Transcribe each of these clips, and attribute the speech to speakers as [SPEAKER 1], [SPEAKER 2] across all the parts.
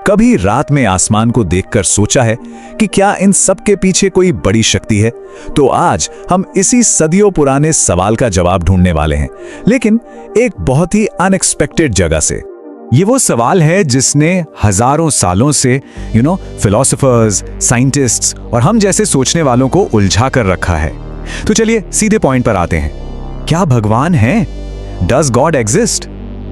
[SPEAKER 1] कभी रात में आसमान को देखकर सोचा है कि क्या इन सब के पीछे कोई बड़ी शक्ति है? तो आज हम इसी सदियों पुराने सवाल का जवाब ढूंढने वाले हैं, लेकिन एक बहुत ही अनएक्सपेक्टेड जगह से। ये वो सवाल है जिसने हजारों सालों से फिलोसोफर्स, साइंटिस्ट्स और हम जैसे सोचने वालों को उलझा कर रखा है। तो चलिए सीधे पॉइंट पर आते हैं। क्या भगवान है? Does God exist?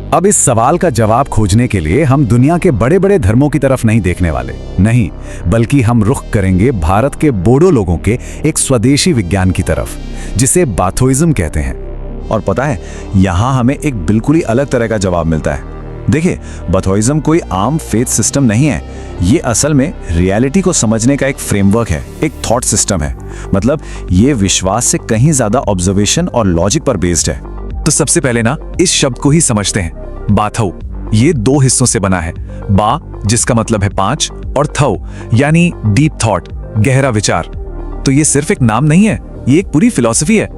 [SPEAKER 1] अब इस सवाल का जवाब खोजने के लिए हम दुनिया के बड़े बड़े धर्मों की तरफ नहीं देखने वाले, नहीं, बल्कि हम रुख करेंगे भारत के बोडो लोगों के एक स्वदेशी विज्ञान की तरफ, जिसे बाथोइज्म कहते हैं। और पता है, यहां हमें एक बिल्कुल ही अलग तरह का जवाब मिलता है। देखिए, बाथोइज्म कोई आम फेथ सिस्टम नहीं है। ये असल में रियलिटी को समझने का एक फ्रेमवर्क है, एक थॉट सिस्टम है। मतलब ये विश्वास से कहीं ज्यादा ऑब्जर्वेशन और लॉजिक पर बेस्ड है। तो सबसे पहले ना इस शब्द को ही समझते हैं। बाथौ ये दो हिस्सों से बना है। बा जिसका मतलब है 5 और थौ यानी डीप थॉट, गहरा विचार। तो ये सिर्फ एक नाम नहीं है, ये एक पूरी फिलॉसफी है।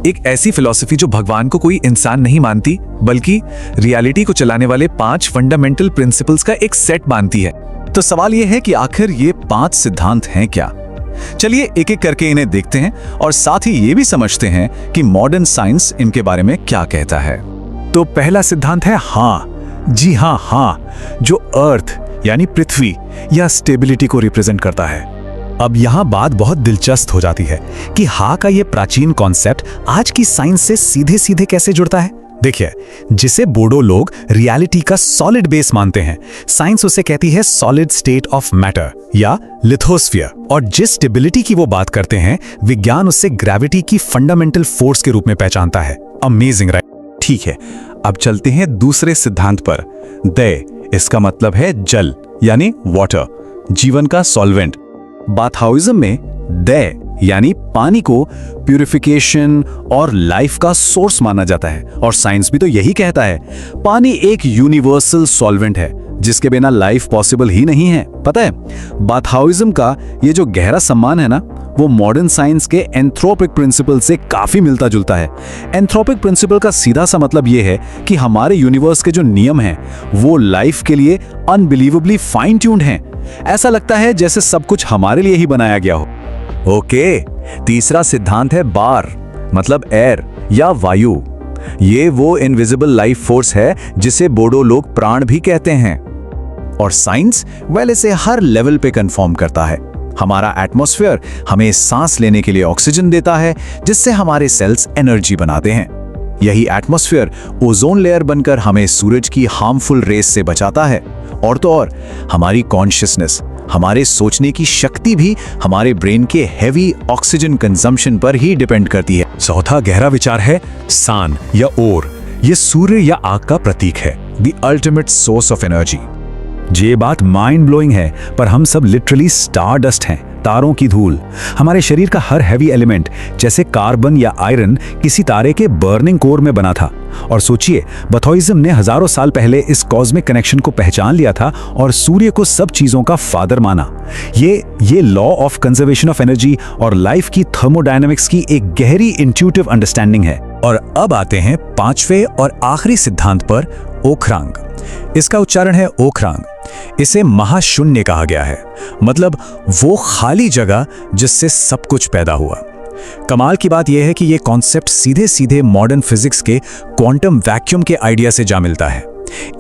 [SPEAKER 1] एक ऐसी फिलॉसफी जो भगवान को कोई इंसान नहीं मानती, बल्कि रियलिटी को चलाने वाले 5 फंडामेंटल प्रिंसिपल्स का एक सेट मानती है। तो सवाल यह है कि आखिर ये 5 सिद्धांत हैं क्या? चलिए एक एक करके इन्हें देखते हैं और साथ ही ये भी समझते हैं कि मॉडर्न साइंस इनके बारे में क्या कहता है। तो पहला सिद्धांत है हाँ। जी हाँ, हाँ जो अर्थ यानी पृथ्वी या स्टेबिलिटी को रिप्रेजेंट करता है। अब यहां बात बहुत दिलचस्प हो जाती है कि हाँ का ये प्राचीन कॉन्सेप्ट आज की साइंस से सीधे सीधे कैसे जुड़ता है। देखिए, जिसे बोडो लोग रियलिटी का सॉलिड बेस मानते हैं, साइंस उसे कहती है सॉलिड स्टेट ऑफ मैटर या लिथोस्फीयर। और जिस स्टेबिलिटी की वो बात करते हैं, विज्ञान उससे ग्रेविटी की फंडामेंटल फोर्स के रूप में पहचानता है। Amazing, right? ठीक है, अब चलते हैं दूसरे सिद्धांत पर। दय इसका मतलब है जल यानी वाटर, जीवन का सॉल्वेंट। बाथाओइज्म में दय यानी पानी को प्यूरिफिकेशन और लाइफ का सोर्स माना जाता है। और साइंस भी तो यही कहता है, पानी एक यूनिवर्सल सॉल्वेंट है जिसके बिना लाइफ पॉसिबल ही नहीं है। पता है, बाथाओइज्म का ये जो गहरा सम्मान है ना, वो मॉडर्न साइंस के एंथ्रोपिक प्रिंसिपल से काफी मिलता जुलता है। एंथ्रोपिक प्रिंसिपल का सीधा सा मतलब ये है कि हमारे यूनिवर्स के जो नियम हैं वो लाइफ के लिए अनबिलीवेबली फाइन ट्यून्ड हैं। ऐसा लगता है जैसे सब कुछ हमारे लिए ही बनाया गया हो। ओके, तीसरा सिद्धांत है बार, मतलब एयर या वायु। ये वो इनविजिबल लाइफ फोर्स है जिसे बोडो लोग प्राण भी कहते हैं। और साइंस इसे हर लेवल पे कंफर्म करता है। हमारा एटमॉस्फेयर हमें सांस लेने के लिए ऑक्सीजन देता है, जिससे हमारे सेल्स एनर्जी बनाते हैं। यही एटमॉस्फेयर ओजोन लेयर बनकर हमें सूरज की हार्मफुल रेस से बचाता है। और तो और हमारी कॉन्शियसनेस, हमारे सोचने की शक्ति भी हमारे ब्रेन के हेवी ऑक्सीजन कंजम्पशन पर ही डिपेंड करती है। चौथा गहरा विचार है सान या ओर। ये सूर्य या आग का प्रतीक है, the ultimate source of energy. ये बात माइंड ब्लोइंग है, पर हम सब लिटरली स्टार डस्ट हैं, तारों की धूल। हमारे शरीर का हर हैवी एलिमेंट जैसे कार्बन या आयरन किसी तारे के बर्निंग कोर में बना था। और सोचिए, बाथोइज्म ने हजारों साल पहले इस कॉस्मिक कनेक्शन को पहचान लिया था और सूर्य को सब चीजों का फादर माना। ये law of conservation of energy और लाइफ की थर्मोडायनामिक्स की एक गहरी इंट्यूटिव अंडरस्टैंडिंग है। और अब आते हैं 5वें और आखिरी सिद्धांत पर, ओखरांग। इसका उच्चारण है ओखरांग। इसे महाशून्य कहा गया है, मतलब वो खाली जगह जिससे सब कुछ पैदा हुआ। कमाल की बात यह है कि यह कॉन्सेप्ट सीधे सीधे मॉडर्न फिजिक्स के क्वांटम वैक्यूम के आइडिया से जा मिलता है।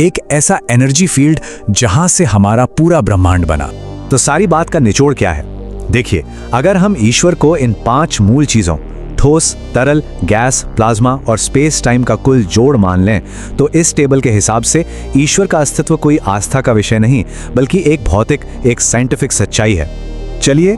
[SPEAKER 1] एक ऐसा एनर्जी फील्ड जहां से हमारा पूरा ब्रह्मांड बना। तो सारी बात का निचोड़ क्या है? देखिए, अगर हम ईश्वर को इन 5 मूल चीजों ठोस, तरल, गैस, प्लाज्मा और स्पेस टाइम का कुल जोड़ मान लें, तो इस टेबल के हिसाब से ईश्वर का अस्तित्व कोई आस्था का विषय नहीं, बल्कि एक भौतिक, एक साइंटिफिक सच्चाई है। चलिए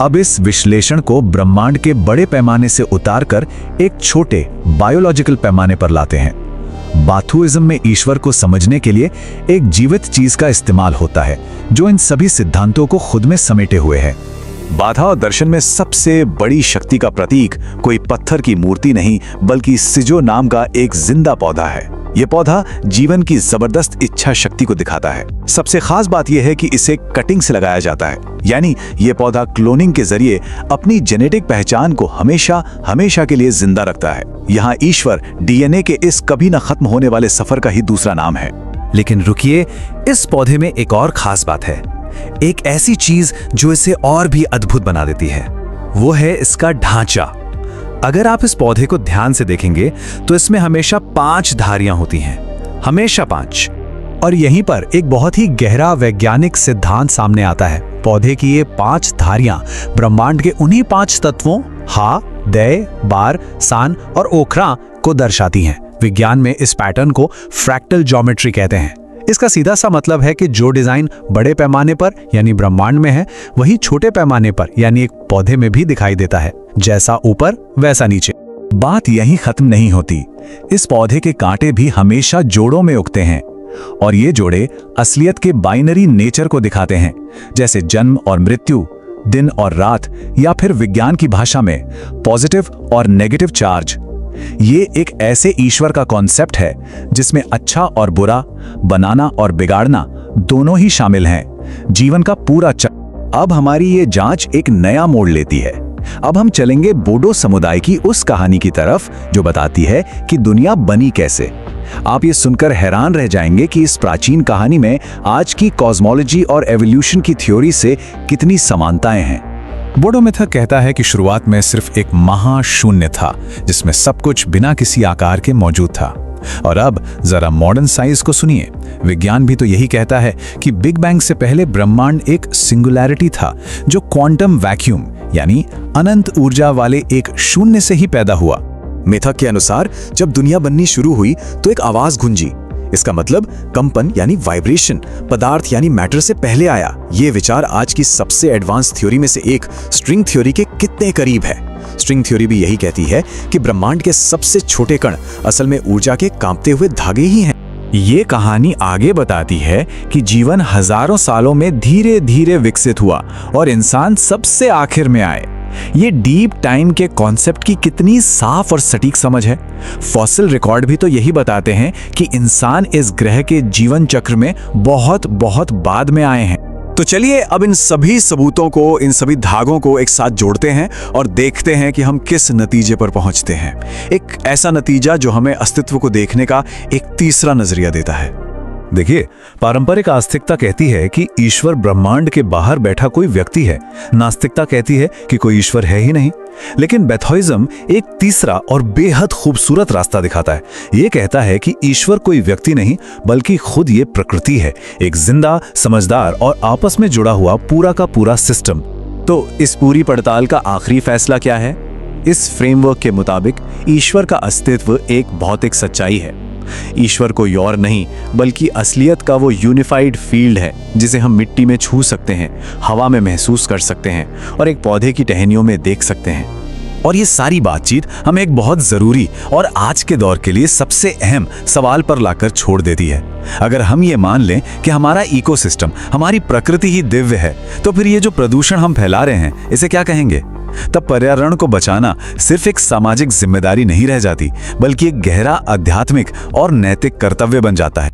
[SPEAKER 1] अब इस विश्लेषण को ब्रह्मांड के बड़े पैमाने से उतारकर एक छोटे बायोलॉजिकल पैमाने पर लाते हैं। बाथुइज्म में ईश्वर को समझने के लिए एक जीवित चीज का इस्तेमाल होता है जो इन सभी सिद्धांतों को खुद में समेटे हुए है। बाधा और दर्शन में सबसे बड़ी शक्ति का प्रतीक कोई पत्थर की मूर्ति नहीं, बल्कि सिजो नाम का एक जिंदा पौधा है। यह पौधा जीवन की जबरदस्त इच्छा शक्ति को दिखाता है। सबसे खास बात यह है कि इसे कटिंग से लगाया जाता है, यानी यह पौधा क्लोनिंग के जरिए अपनी जेनेटिक पहचान को हमेशा हमेशा के लिए जिंदा रखता है। यहाँ ईश्वर डीएनए के इस कभी न खत्म होने वाले सफर का ही दूसरा नाम है।
[SPEAKER 2] लेकिन रुकिए, इस पौधे में एक और खास बात है, एक ऐसी चीज जो इसे और भी अद्भुत बना देती है। वो है इसका ढांचा। अगर आप इस पौधे को ध्यान से देखेंगे तो इसमें हमेशा 5 धारियां होती हैं, हमेशा 5। और यहीं पर एक बहुत ही गहरा वैज्ञानिक सिद्धांत सामने आता है। पौधे की ये 5 धारियां ब्रह्मांड के उन्हीं 5 तत्वों हा, दय, बार, सान और ओखरा को दर्शाती हैं। विज्ञान में इस पैटर्न को फ्रैक्टल ज्योमेट्री कहते हैं। इसका सीधा सा मतलब है कि जो डिजाइन बड़े पैमाने पर यानी ब्रह्मांड में है, वही छोटे पैमाने पर यानी एक पौधे में भी दिखाई देता है। जैसा ऊपर वैसा नीचे।
[SPEAKER 1] बात यहीं खत्म नहीं होती। इस पौधे के कांटे भी हमेशा जोड़ों में उगते हैं और ये जोड़े असलियत के बाइनरी नेचर को दिखाते हैं, जैसे जन्म और मृत्यु, दिन और रात, या फिर विज्ञान की भाषा में पॉजिटिव और नेगेटिव चार्ज। ये एक ऐसे ईश्वर का कॉन्सेप्ट है जिसमें अच्छा और बुरा, बनाना और बिगाड़ना दोनों ही शामिल हैं। जीवन का पूरा चक्र। अब हमारी ये जांच एक नया मोड़ लेती है। अब हम चलेंगे बोडो समुदाय की उस कहानी की तरफ जो बताती है कि दुनिया बनी कैसे। आप ये सुनकर हैरान रह जाएंगे कि इस प्राचीन कहानी में आज की कॉस्मोलॉजी और एवोल्यूशन की थ्योरी से कितनी समानताएं हैं।
[SPEAKER 2] बोडो मिथक कहता है कि शुरुआत में सिर्फ एक महाशून्य था जिसमें सब कुछ बिना किसी आकार के मौजूद था। और अब जरा मॉडर्न साइंस को सुनिए। विज्ञान भी तो यही कहता है कि बिग बैंग से पहले ब्रह्मांड एक सिंगुलैरिटी था जो क्वांटम वैक्यूम यानी अनंत ऊर्जा वाले एक शून्य से ही पैदा हुआ।
[SPEAKER 3] मिथक के अनुसार जब दुनिया बननी शुरू हुई तो एक आवाज गूंजी। इसका मतलब कंपन यानी वाइब्रेशन पदार्थ यानी मैटर से पहले आया। ये विचार आज की सबसे एडवांस थ्योरी में से एक स्ट्रिंग थ्योरी के कितने करीब है। स्ट्रिंग थ्योरी भी यही कहती है कि ब्रह्मांड के सबसे छोटे कण असल में ऊर्जा के कांपते हुए धागे ही हैं।
[SPEAKER 1] ये कहानी आगे बताती है कि जीवन हजारों सालों में धीरे धीरे विकसित हुआ और इंसान सबसे आखिर में आए। ये डीप टाइम के कॉन्सेप्ट की कितनी साफ और सटीक समझ है। फॉसिल रिकॉर्ड भी तो यही बताते हैं कि इंसान इस ग्रह के जीवन चक्र में बहुत बहुत बाद में आए हैं।
[SPEAKER 3] तो चलिए अब इन सभी सबूतों को, इन सभी धागों को एक साथ जोड़ते हैं और देखते हैं कि हम किस नतीजे पर पहुंचते हैं। एक ऐसा नतीजा जो हमें अस्तित्व को देखने का एक तीसरा नजरिया देता है।
[SPEAKER 1] देखिए, पारंपरिक आस्तिकता कहती है कि ईश्वर ब्रह्मांड के बाहर बैठा कोई व्यक्ति है। नास्तिकता कहती है कि कोई ईश्वर है ही नहीं। लेकिन बैथोइज्म एक तीसरा और बेहद खूबसूरत रास्ता दिखाता है। ये कहता है कि ईश्वर कोई व्यक्ति नहीं बल्कि खुद ये प्रकृति है, एक जिंदा, समझदार और आपस में जुड़ा हुआ पूरा का पूरा सिस्टम।
[SPEAKER 3] तो इस पूरी पड़ताल का आखिरी फैसला क्या है? इस फ्रेमवर्क के मुताबिक ईश्वर का अस्तित्व एक भौतिक सच्चाई है। ईश्वर कोई और नहीं बल्कि असलियत का वो यूनिफाइड फील्ड है जिसे हम मिट्टी में छू सकते हैं, हवा में महसूस कर सकते हैं और एक पौधे की टहनियों में देख सकते हैं।
[SPEAKER 1] और ये सारी बातचीत हमें एक बहुत जरूरी और आज के दौर के लिए सबसे अहम सवाल पर लाकर छोड़ देती है। अगर हम ये मान लें कि हमारा इकोसिस्टम, हमारी प्रकृति ही दिव्य है, तो फिर ये जो प्रदूषण हम फैला रहे हैं इसे क्या कहेंगे? तब पर्यावरण को बचाना सिर्फ एक सामाजिक जिम्मेदारी नहीं रह जाती बल्कि एक गहरा आध्यात्मिक और नैतिक कर्तव्य बन जाता है।